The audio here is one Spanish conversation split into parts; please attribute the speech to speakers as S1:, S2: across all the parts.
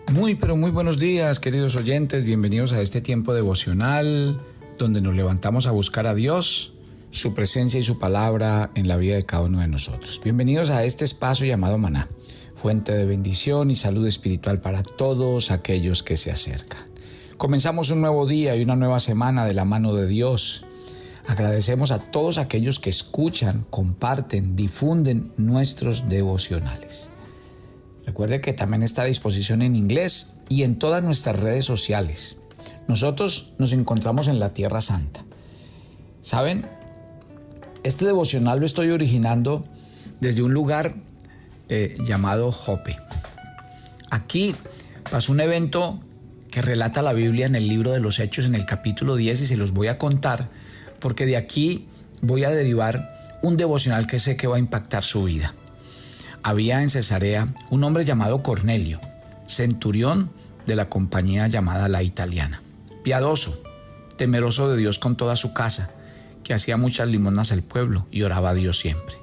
S1: Pero muy buenos días, queridos oyentes. Bienvenidos a este tiempo devocional donde nos levantamos a buscar a Dios, su presencia y su palabra en la vida de cada uno de nosotros. Bienvenidos a este espacio llamado Maná, fuente de bendición y salud espiritual para todos aquellos que se acercan. Comenzamos un nuevo día y una nueva semana de la mano de Dios. Agradecemos a todos aquellos que escuchan, comparten, difunden nuestros devocionales. Recuerde que también está a disposición en inglés y en todas nuestras redes sociales. Nosotros nos encontramos en la Tierra Santa. ¿Saben? Este devocional lo estoy originando desde un lugar llamado Jope. Aquí pasó un evento que relata la Biblia en el libro de los Hechos, en el capítulo 10, y se los voy a contar porque de aquí voy a derivar un devocional que sé que va a impactar su vida. Había en Cesarea un hombre llamado Cornelio, centurión de la compañía llamada La Italiana, piadoso, temeroso de Dios con toda su casa, que hacía muchas limosnas al pueblo y oraba a Dios siempre.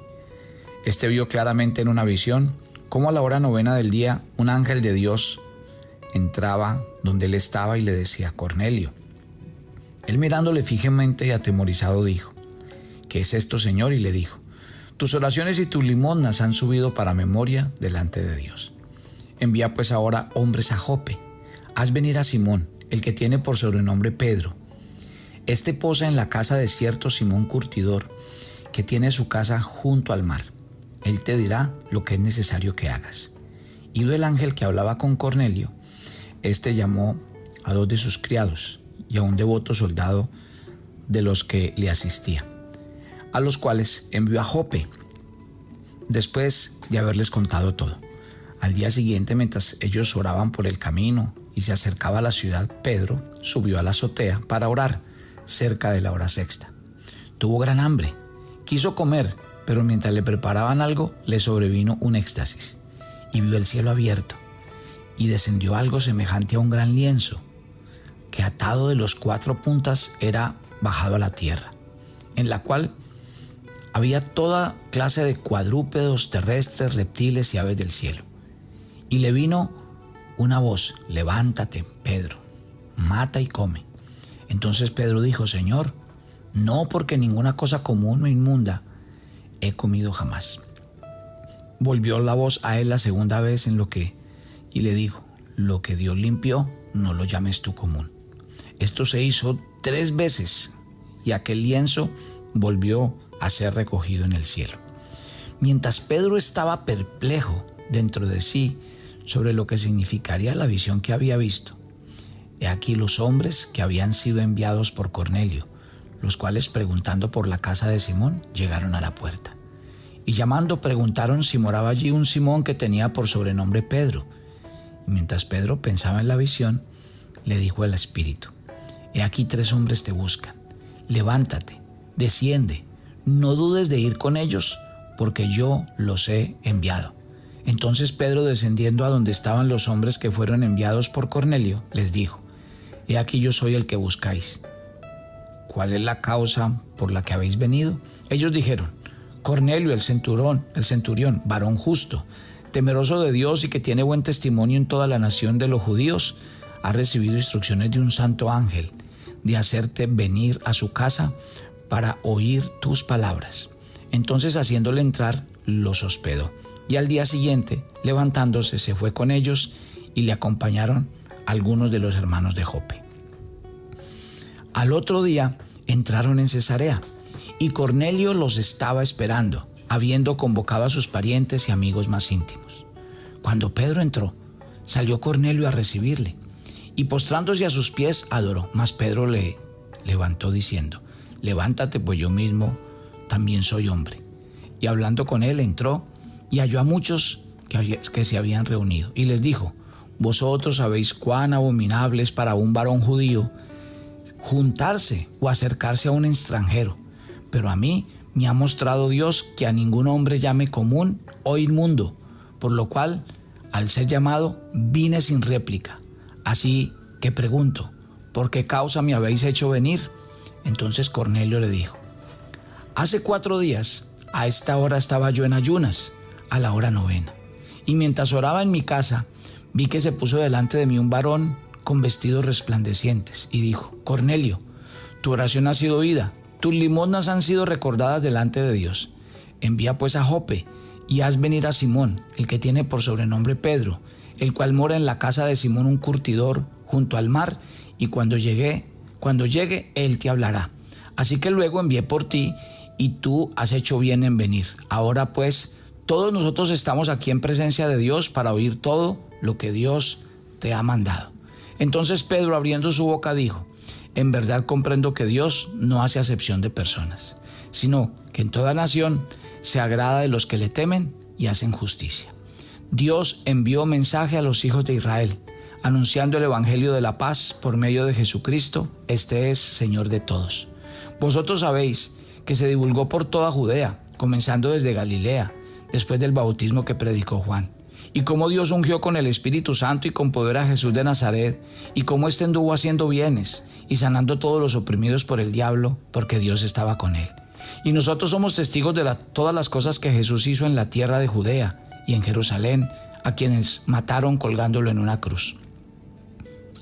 S1: Este vio claramente en una visión cómo a la hora 9 del día un ángel de Dios entraba donde él estaba y le decía: Cornelio. Él, mirándole fijamente y atemorizado, dijo: ¿Qué es esto, Señor? Y le dijo: tus oraciones y tus limosnas han subido para memoria delante de Dios. Envía pues ahora hombres a Jope. Haz venir a Simón, el que tiene por sobrenombre Pedro. Este posa en la casa de cierto Simón curtidor, que tiene su casa junto al mar. Él te dirá lo que es necesario que hagas. Ido el ángel que hablaba con Cornelio, este llamó a 2 de sus criados y a un devoto soldado de los que le asistía, a los cuales envió a Jope, después de haberles contado todo. Al día siguiente, mientras ellos oraban por el camino y se acercaba a la ciudad, Pedro subió a la azotea para orar cerca de la hora sexta. Tuvo gran hambre, quiso comer, pero mientras le preparaban algo, le sobrevino un éxtasis, y vio el cielo abierto, y descendió algo semejante a un gran lienzo, que atado de los 4 puntas era bajado a la tierra, en la cual había toda clase de cuadrúpedos terrestres, reptiles y aves del cielo. Y le vino una voz: levántate, Pedro, mata y come. Entonces Pedro dijo: Señor, no, porque ninguna cosa común o inmunda he comido jamás. Volvió la voz a él la segunda vez y le dijo: lo que Dios limpió, no lo llames tú común. Esto se hizo 3 veces y aquel lienzo volvió a ser recogido en el cielo. Mientras Pedro estaba perplejo dentro de sí sobre lo que significaría la visión que había visto, he aquí los hombres que habían sido enviados por Cornelio, los cuales, preguntando por la casa de Simón, llegaron a la puerta. Y llamando, preguntaron si moraba allí un Simón que tenía por sobrenombre Pedro. Y mientras Pedro pensaba en la visión, le dijo el Espíritu: he aquí 3 hombres te buscan. Levántate, desciende, no dudes de ir con ellos, porque yo los he enviado. Entonces Pedro, descendiendo a donde estaban los hombres que fueron enviados por Cornelio, les dijo: he aquí yo soy el que buscáis. ¿Cuál es la causa por la que habéis venido? Ellos dijeron: Cornelio, el centurión, varón justo, temeroso de Dios y que tiene buen testimonio en toda la nación de los judíos, ha recibido instrucciones de un santo ángel de hacerte venir a su casa para oír tus palabras. Entonces, haciéndole entrar, los hospedó. Y al día siguiente, levantándose, se fue con ellos y le acompañaron algunos de los hermanos de Jope. Al otro día entraron en Cesarea y Cornelio los estaba esperando, habiendo convocado a sus parientes y amigos más íntimos. Cuando Pedro entró, salió Cornelio a recibirle y postrándose a sus pies adoró. Mas Pedro le levantó diciendo: levántate, pues yo mismo también soy hombre. Y hablando con él, entró y halló a muchos que se habían reunido. Y les dijo: vosotros sabéis cuán abominable es para un varón judío juntarse o acercarse a un extranjero. Pero a mí me ha mostrado Dios que a ningún hombre llame común o inmundo, por lo cual, al ser llamado, vine sin réplica. Así que pregunto: ¿por qué causa me habéis hecho venir? Entonces Cornelio le dijo: hace 4 días, a esta hora estaba yo en ayunas, a la hora 9, y mientras oraba en mi casa, vi que se puso delante de mí un varón con vestidos resplandecientes y dijo: Cornelio, tu oración ha sido oída, tus limosnas han sido recordadas delante de Dios. Envía pues a Jope y haz venir a Simón, el que tiene por sobrenombre Pedro, el cual mora en la casa de Simón un curtidor junto al mar, y cuando llegue, él te hablará. Así que luego envié por ti, y tú has hecho bien en venir. Ahora pues, todos nosotros estamos aquí en presencia de Dios para oír todo lo que Dios te ha mandado. Entonces Pedro, abriendo su boca, dijo: en verdad comprendo que Dios no hace acepción de personas, sino que en toda nación se agrada de los que le temen y hacen justicia. Dios envió mensaje a los hijos de Israel, anunciando el evangelio de la paz por medio de Jesucristo. Este es Señor de todos. Vosotros sabéis que se divulgó por toda Judea, comenzando desde Galilea, después del bautismo que predicó Juan, y cómo Dios ungió con el Espíritu Santo y con poder a Jesús de Nazaret, y cómo éste anduvo haciendo bienes y sanando todos los oprimidos por el diablo, porque Dios estaba con él. Y nosotros somos testigos de todas las cosas que Jesús hizo en la tierra de Judea y en Jerusalén, a quienes mataron colgándolo en una cruz.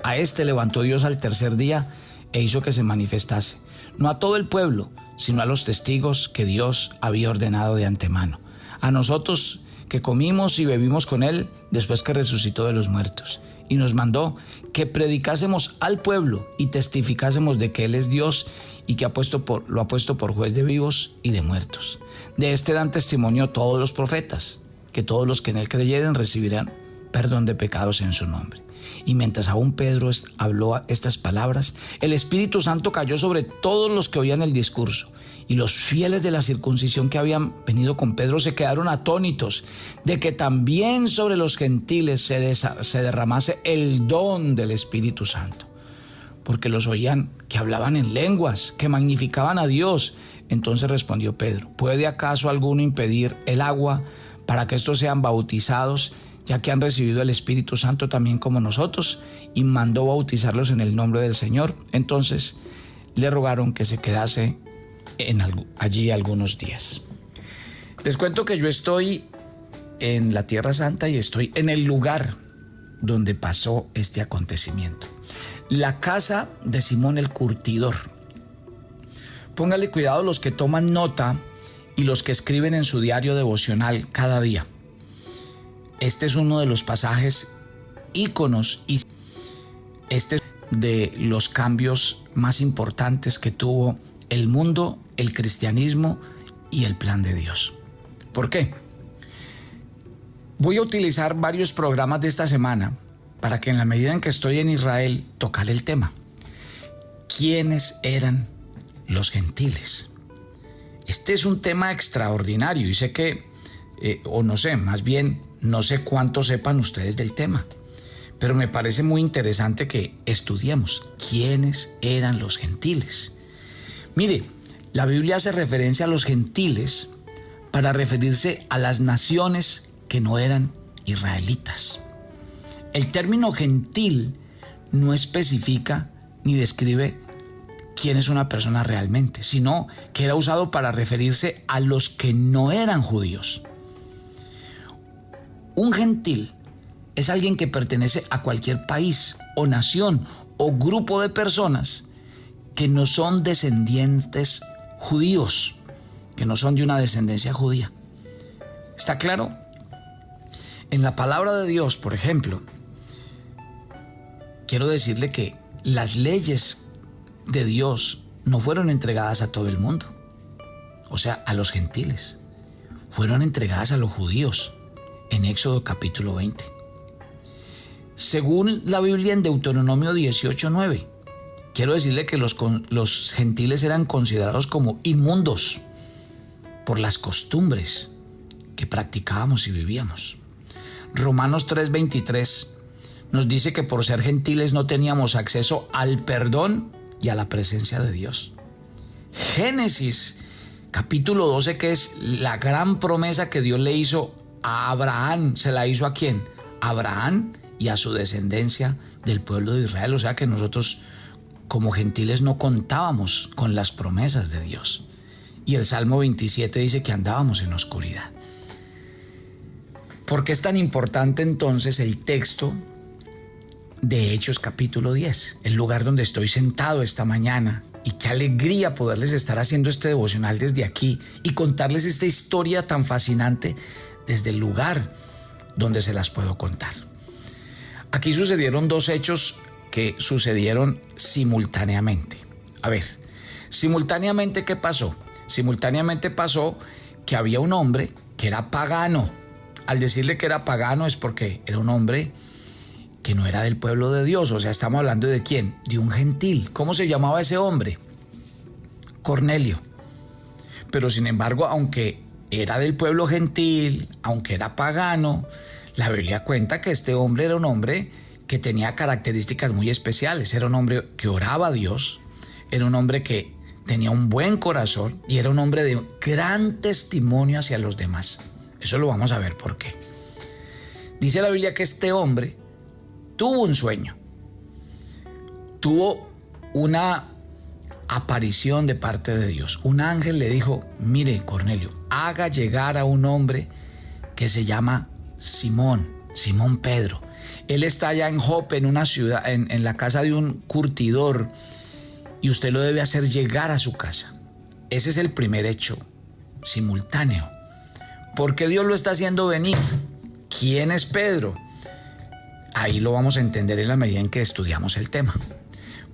S1: A este levantó Dios al tercer día e hizo que se manifestase, no a todo el pueblo, sino a los testigos que Dios había ordenado de antemano, a nosotros que comimos y bebimos con él después que resucitó de los muertos, y nos mandó que predicásemos al pueblo y testificásemos de que él es Dios y que lo ha puesto por juez de vivos y de muertos. De este dan testimonio todos los profetas, que todos los que en él creyeren recibirán perdón de pecados en su nombre. Y mientras aún Pedro habló estas palabras, el Espíritu Santo cayó sobre todos los que oían el discurso. Y los fieles de la circuncisión que habían venido con Pedro se quedaron atónitos de que también sobre los gentiles se derramase el don del Espíritu Santo. Porque los oían que hablaban en lenguas, que magnificaban a Dios. Entonces respondió Pedro: ¿puede acaso alguno impedir el agua para que estos sean bautizados, ya que han recibido el Espíritu Santo también como nosotros? Y mandó bautizarlos en el nombre del Señor. Entonces le rogaron que se quedase allí algunos días. Les cuento que yo estoy en la Tierra Santa y estoy en el lugar donde pasó este acontecimiento. La casa de Simón el curtidor. Póngale cuidado los que toman nota y los que escriben en su diario devocional cada día. Este es uno de los pasajes íconos y de los cambios más importantes que tuvo el mundo, el cristianismo y el plan de Dios. ¿Por qué? Voy a utilizar varios programas de esta semana para que en la medida en que estoy en Israel tocar el tema. ¿Quiénes eran los gentiles? Este es un tema extraordinario y sé que, no sé cuánto sepan ustedes del tema, pero me parece muy interesante que estudiemos quiénes eran los gentiles. Mire, la Biblia hace referencia a los gentiles para referirse a las naciones que no eran israelitas. El término gentil no especifica ni describe quién es una persona realmente, sino que era usado para referirse a los que no eran judíos. Un gentil es alguien que pertenece a cualquier país o nación o grupo de personas que no son descendientes judíos, que no son de una descendencia judía. ¿Está claro? En la palabra de Dios, por ejemplo, quiero decirle que las leyes de Dios no fueron entregadas a todo el mundo, o sea, a los gentiles. Fueron entregadas a los judíos en Éxodo capítulo 20. Según la Biblia en Deuteronomio 18:9, quiero decirle que los gentiles eran considerados como inmundos por las costumbres que practicábamos y vivíamos. Romanos 3:23 nos dice que por ser gentiles no teníamos acceso al perdón y a la presencia de Dios. Génesis capítulo 12, que es la gran promesa que Dios le hizo a Abraham, ¿se la hizo a quién? A Abraham y a su descendencia del pueblo de Israel. O sea que nosotros como gentiles no contábamos con las promesas de Dios. Y el Salmo 27 dice que andábamos en oscuridad. ¿Por qué es tan importante entonces el texto de Hechos capítulo 10? El lugar donde estoy sentado esta mañana. Y qué alegría poderles estar haciendo este devocional desde aquí y contarles esta historia tan fascinante desde el lugar donde se las puedo contar. Aquí sucedieron dos hechos que sucedieron simultáneamente. A ver, simultáneamente, ¿qué pasó? Simultáneamente pasó que había un hombre que era pagano. Al decirle que era pagano es porque era un hombre que no era del pueblo de Dios. O sea, estamos hablando de ¿quién? De un gentil. ¿Cómo se llamaba ese hombre? Cornelio. Pero sin embargo, aunque era del pueblo gentil, aunque era pagano, la Biblia cuenta que este hombre era un hombre que tenía características muy especiales. Era un hombre que oraba a Dios, era un hombre que tenía un buen corazón y era un hombre de gran testimonio hacia los demás. Eso lo vamos a ver por qué. Dice la Biblia que este hombre tuvo un sueño, tuvo una aparición de parte de Dios. Un ángel le dijo: mire, Cornelio, haga llegar a un hombre que se llama Simón Pedro. Él está allá en Jope, en una ciudad, en la casa de un curtidor, y usted lo debe hacer llegar a su casa. Ese es el primer hecho simultáneo. ¿Por qué Dios lo está haciendo venir? ¿Quién es Pedro? Ahí lo vamos a entender en la medida en que estudiamos el tema.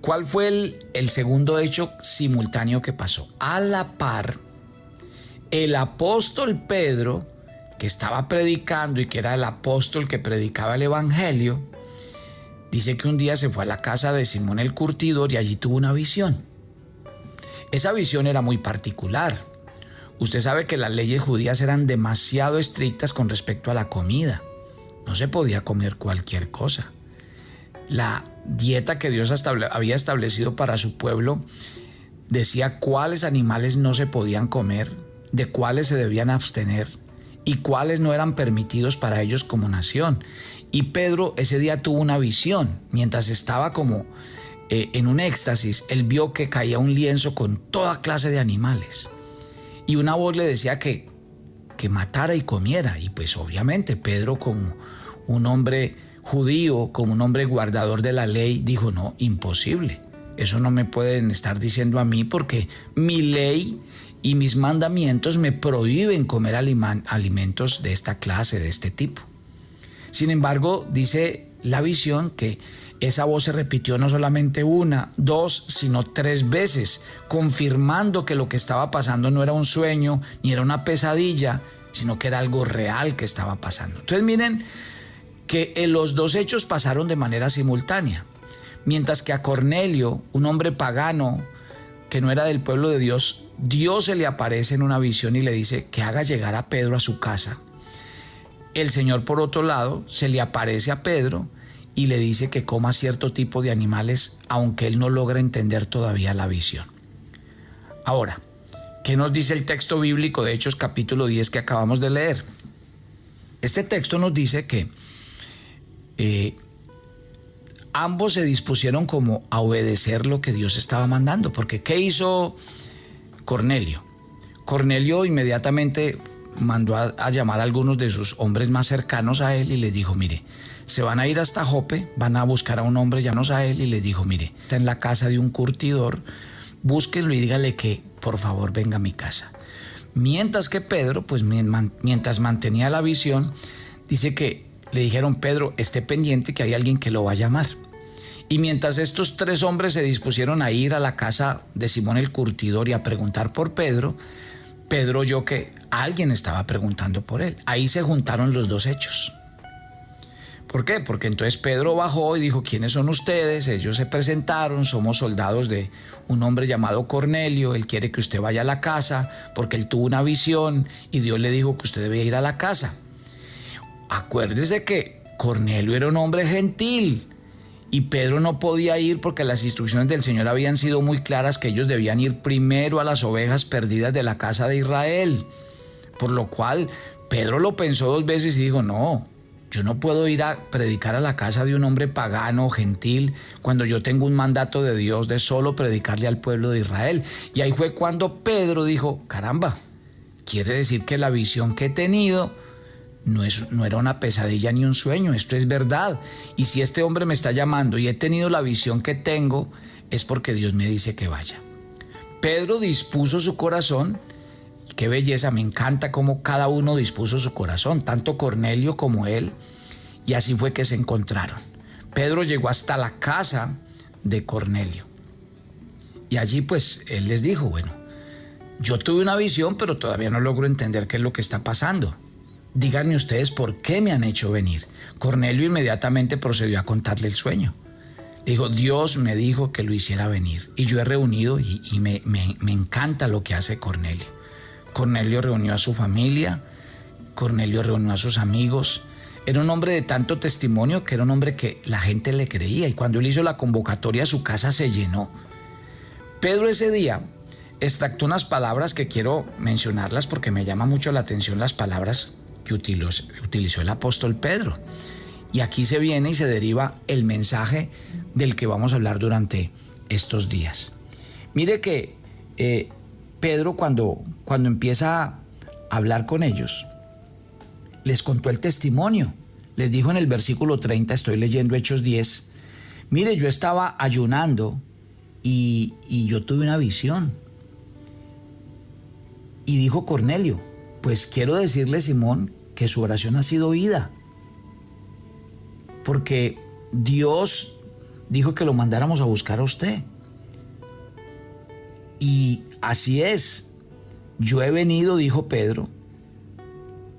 S1: ¿Cuál fue el segundo hecho simultáneo que pasó? A la par, el apóstol Pedro, que estaba predicando y que era el apóstol que predicaba el evangelio, dice que un día se fue a la casa de Simón el curtidor y allí tuvo una visión. Esa visión era muy particular. Usted sabe que las leyes judías eran demasiado estrictas con respecto a la comida. No se podía comer cualquier cosa. La dieta que Dios había establecido para su pueblo decía cuáles animales no se podían comer, de cuáles se debían abstener y cuáles no eran permitidos para ellos como nación. Y Pedro ese día tuvo una visión. Mientras estaba como en un éxtasis, él vio que caía un lienzo con toda clase de animales. Y una voz le decía que matara y comiera. Y pues obviamente Pedro, como un hombre judío, como un hombre guardador de la ley, dijo: no, imposible. Eso no me pueden estar diciendo a mí, porque mi ley y mis mandamientos me prohíben comer alimentos de esta clase, de este tipo. Sin embargo, dice la visión que esa voz se repitió no solamente una, dos, sino 3 veces, confirmando que lo que estaba pasando no era un sueño ni era una pesadilla, sino que era algo real que estaba pasando. Entonces miren que los dos hechos pasaron de manera simultánea. Mientras que a Cornelio, un hombre pagano que no era del pueblo de Dios, Dios se le aparece en una visión y le dice que haga llegar a Pedro a su casa. El Señor, por otro lado, se le aparece a Pedro y le dice que coma cierto tipo de animales, aunque él no logra entender todavía la visión. Ahora, ¿qué nos dice el texto bíblico de Hechos capítulo 10 que acabamos de leer? Este texto nos dice que ambos se dispusieron como a obedecer lo que Dios estaba mandando. Porque ¿qué hizo Cornelio? Cornelio inmediatamente mandó a llamar a algunos de sus hombres más cercanos a él y les dijo: mire, se van a ir hasta Jope, van a buscar a un hombre llamados a él, y les dijo: mire, está en la casa de un curtidor, búsquenlo y dígale que por favor venga a mi casa. Mientras que Pedro, pues mientras mantenía la visión, dice que le dijeron: Pedro, esté pendiente que hay alguien que lo va a llamar. Y mientras estos 3 hombres se dispusieron a ir a la casa de Simón el curtidor y a preguntar por Pedro, Pedro oyó que alguien estaba preguntando por él. Ahí se juntaron los dos hechos. ¿Por qué? Porque entonces Pedro bajó y dijo: ¿quiénes son ustedes? Ellos se presentaron: somos soldados de un hombre llamado Cornelio, él quiere que usted vaya a la casa porque él tuvo una visión y Dios le dijo que usted debía ir a la casa. Acuérdese que Cornelio era un hombre gentil y Pedro no podía ir porque las instrucciones del Señor habían sido muy claras, que ellos debían ir primero a las ovejas perdidas de la casa de Israel. Por lo cual Pedro lo pensó 2 veces y dijo: no, yo no puedo ir a predicar a la casa de un hombre pagano, gentil, cuando yo tengo un mandato de Dios de solo predicarle al pueblo de Israel. Y ahí fue cuando Pedro dijo: caramba, quiere decir que la visión que he tenido no era una pesadilla ni un sueño, esto es verdad. Y si este hombre me está llamando y he tenido la visión que tengo, es porque Dios me dice que vaya. Pedro dispuso su corazón. Qué belleza, me encanta cómo cada uno dispuso su corazón, tanto Cornelio como él, y así fue que se encontraron. Pedro llegó hasta la casa de Cornelio y allí pues él les dijo, bueno, yo tuve una visión, pero todavía no logro entender qué es lo que está pasando. Díganme ustedes por qué me han hecho venir. Cornelio inmediatamente procedió a contarle el sueño. Dijo, Dios me dijo que lo hiciera venir y yo he reunido y me encanta lo que hace Cornelio. Cornelio reunió a su familia, Cornelio reunió a sus amigos. Era un hombre de tanto testimonio que era un hombre que la gente le creía, y cuando él hizo la convocatoria su casa se llenó. Pedro ese día extractó unas palabras que quiero mencionarlas porque me llama mucho la atención las palabras que utilizó el apóstol Pedro. Y aquí se viene y se deriva el mensaje del que vamos a hablar durante estos días. Mire que Pedro cuando empieza a hablar con ellos, les contó el testimonio. Les dijo en el versículo 30, estoy leyendo Hechos 10, mire, yo estaba ayunando y yo tuve una visión. Y dijo Cornelio, pues quiero decirle, Simón, que su oración ha sido oída, porque Dios dijo que lo mandáramos a buscar a usted. Y así es, yo he venido, dijo Pedro,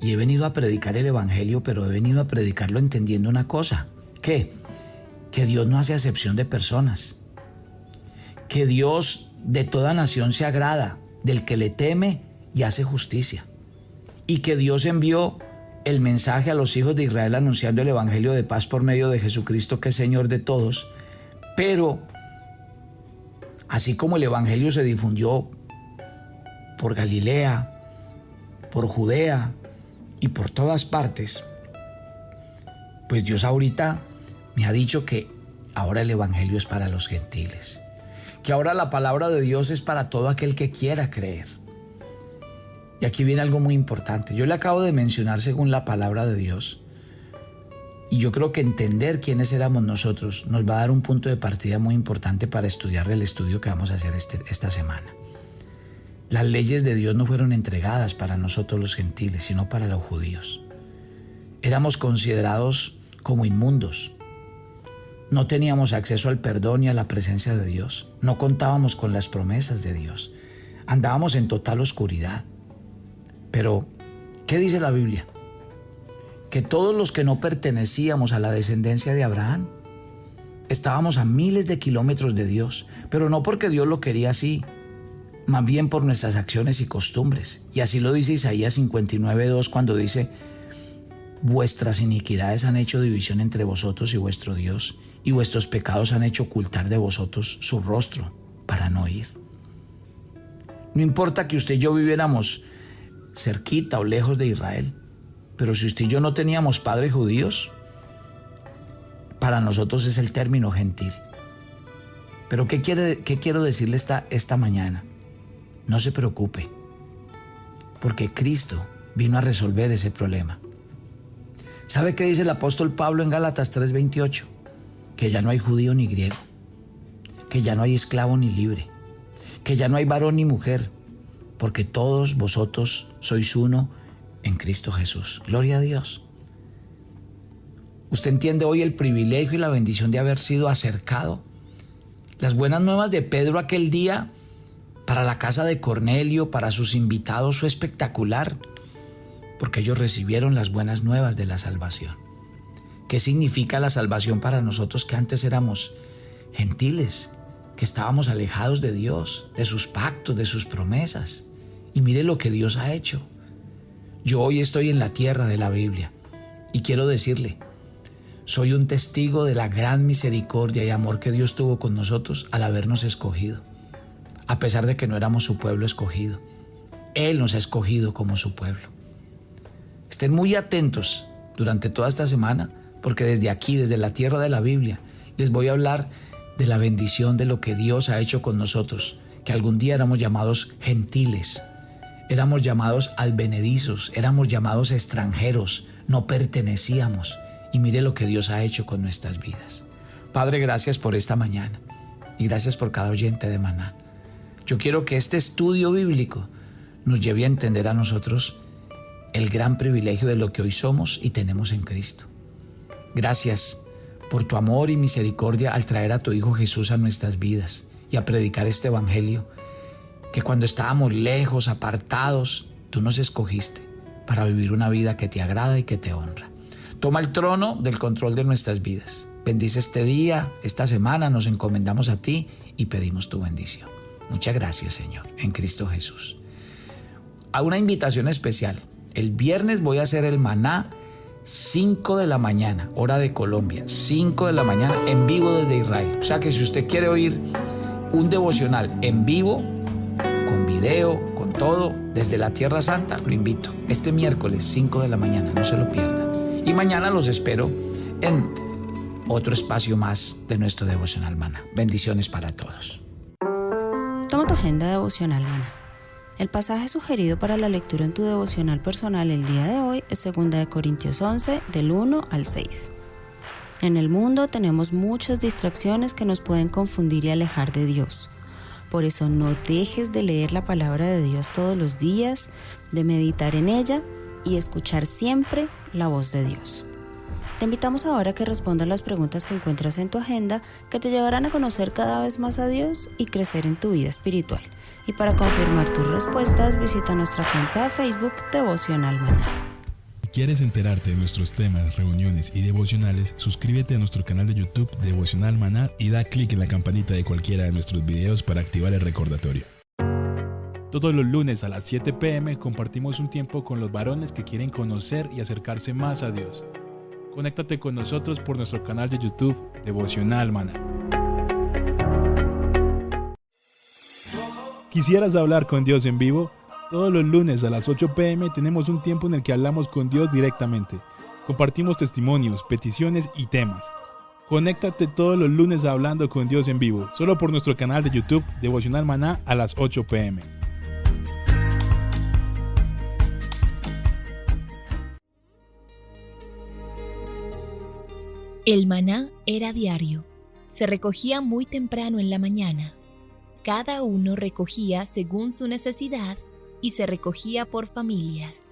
S1: y he venido a predicar el evangelio, pero he venido a predicarlo entendiendo una cosa, ¿qué? Que Dios no hace acepción de personas, que Dios de toda nación se agrada del que le teme y hace justicia, y que Dios envió el mensaje a los hijos de Israel anunciando el evangelio de paz por medio de Jesucristo, que es Señor de todos. Pero así como el evangelio se difundió por Galilea, por Judea y por todas partes, pues Dios ahorita me ha dicho que ahora el evangelio es para los gentiles, que ahora la palabra de Dios es para todo aquel que quiera creer. Y aquí viene algo muy importante. Yo le acabo de mencionar según la palabra de Dios, y yo creo que entender quiénes éramos nosotros nos va a dar un punto de partida muy importante para estudiar el estudio que vamos a hacer esta semana. Las leyes de Dios no fueron entregadas para nosotros los gentiles, sino para los judíos. Éramos considerados como inmundos. No teníamos acceso al perdón y a la presencia de Dios. No contábamos con las promesas de Dios. Andábamos en total oscuridad. Pero, ¿qué dice la Biblia? Que todos los que no pertenecíamos a la descendencia de Abraham estábamos a miles de kilómetros de Dios, pero no porque Dios lo quería así, más bien por nuestras acciones y costumbres. Y así lo dice Isaías 59:2 cuando dice, vuestras iniquidades han hecho división entre vosotros y vuestro Dios, y vuestros pecados han hecho ocultar de vosotros su rostro para no oír. No importa que usted y yo viviéramos cerquita o lejos de Israel, pero si usted y yo no teníamos padres judíos, para nosotros es el término gentil. Pero ¿qué quiero decirle esta mañana? No se preocupe, porque Cristo vino a resolver ese problema. ¿Sabe qué dice el apóstol Pablo en Gálatas 3:28? Que ya no hay judío ni griego, que ya no hay esclavo ni libre, que ya no hay varón ni mujer, porque todos vosotros sois uno en Cristo Jesús. Gloria a Dios. ¿Usted entiende hoy el privilegio y la bendición de haber sido acercado? Las buenas nuevas de Pedro aquel día para la casa de Cornelio, para sus invitados, fue espectacular, porque ellos recibieron las buenas nuevas de la salvación. ¿Qué significa la salvación para nosotros que antes éramos gentiles, que estábamos alejados de Dios, de sus pactos, de sus promesas? Y mire lo que Dios ha hecho. Yo hoy estoy en la tierra de la Biblia y quiero decirle, soy un testigo de la gran misericordia y amor que Dios tuvo con nosotros al habernos escogido, a pesar de que no éramos su pueblo escogido. Él nos ha escogido como su pueblo. Estén muy atentos durante toda esta semana, porque desde aquí, desde la tierra de la Biblia, les voy a hablar de la bendición de lo que Dios ha hecho con nosotros, que algún día éramos llamados gentiles. Éramos llamados advenedizos, éramos llamados extranjeros, no pertenecíamos. Y mire lo que Dios ha hecho con nuestras vidas. Padre, gracias por esta mañana y gracias por cada oyente de Maná. Yo quiero que este estudio bíblico nos lleve a entender a nosotros el gran privilegio de lo que hoy somos y tenemos en Cristo. Gracias por tu amor y misericordia al traer a tu Hijo Jesús a nuestras vidas y a predicar este evangelio que cuando estábamos lejos, apartados, tú nos escogiste para vivir una vida que te agrada y que te honra. Toma el trono del control de nuestras vidas. Bendice este día, esta semana, nos encomendamos a ti y pedimos tu bendición. Muchas gracias, Señor, en Cristo Jesús. A una invitación especial. El viernes voy a hacer el Maná 5 de la mañana, hora de Colombia, 5 de la mañana en vivo desde Israel. O sea que si usted quiere oír un devocional en vivo, con video, con todo, desde la Tierra Santa, lo invito. Este miércoles 5 de la mañana, no se lo pierda. Y mañana los espero en otro espacio más de nuestro devocional Maná. Bendiciones para todos.
S2: Toma tu agenda devocional Maná. El pasaje sugerido para la lectura en tu devocional personal el día de hoy es 2 Corintios 11, del 1 al 6. En el mundo tenemos muchas distracciones que nos pueden confundir y alejar de Dios. Por eso no dejes de leer la palabra de Dios todos los días, de meditar en ella y escuchar siempre la voz de Dios. Te invitamos ahora a que respondas las preguntas que encuentras en tu agenda que te llevarán a conocer cada vez más a Dios y crecer en tu vida espiritual. Y para confirmar tus respuestas, visita nuestra cuenta de Facebook Devocional Maná.
S3: Si quieres enterarte de nuestros temas, reuniones y devocionales, suscríbete a nuestro canal de YouTube Devocional Maná y da clic en la campanita de cualquiera de nuestros videos para activar el recordatorio. Todos los lunes a las 7 p.m. compartimos un tiempo con los varones que quieren conocer y acercarse más a Dios. Conéctate con nosotros por nuestro canal de YouTube Devocional Maná. ¿Quisieras hablar con Dios en vivo? Todos los lunes a las 8 p.m. tenemos un tiempo en el que hablamos con Dios directamente. Compartimos testimonios, peticiones y temas. Conéctate todos los lunes a Hablando con Dios en vivo, solo por nuestro canal de YouTube Devocional Maná a las 8 p.m.
S4: El maná era diario. Se recogía muy temprano en la mañana. Cada uno recogía según su necesidad y se recogía por familias.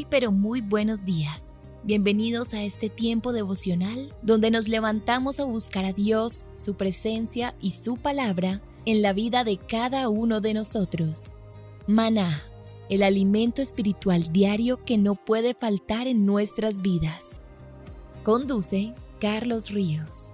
S4: Pero muy buenos días. Bienvenidos a este tiempo devocional donde nos levantamos a buscar a Dios, su presencia y su palabra en la vida de cada uno de nosotros. Maná, el alimento espiritual diario que no puede faltar en nuestras vidas. Conduce Carlos Ríos.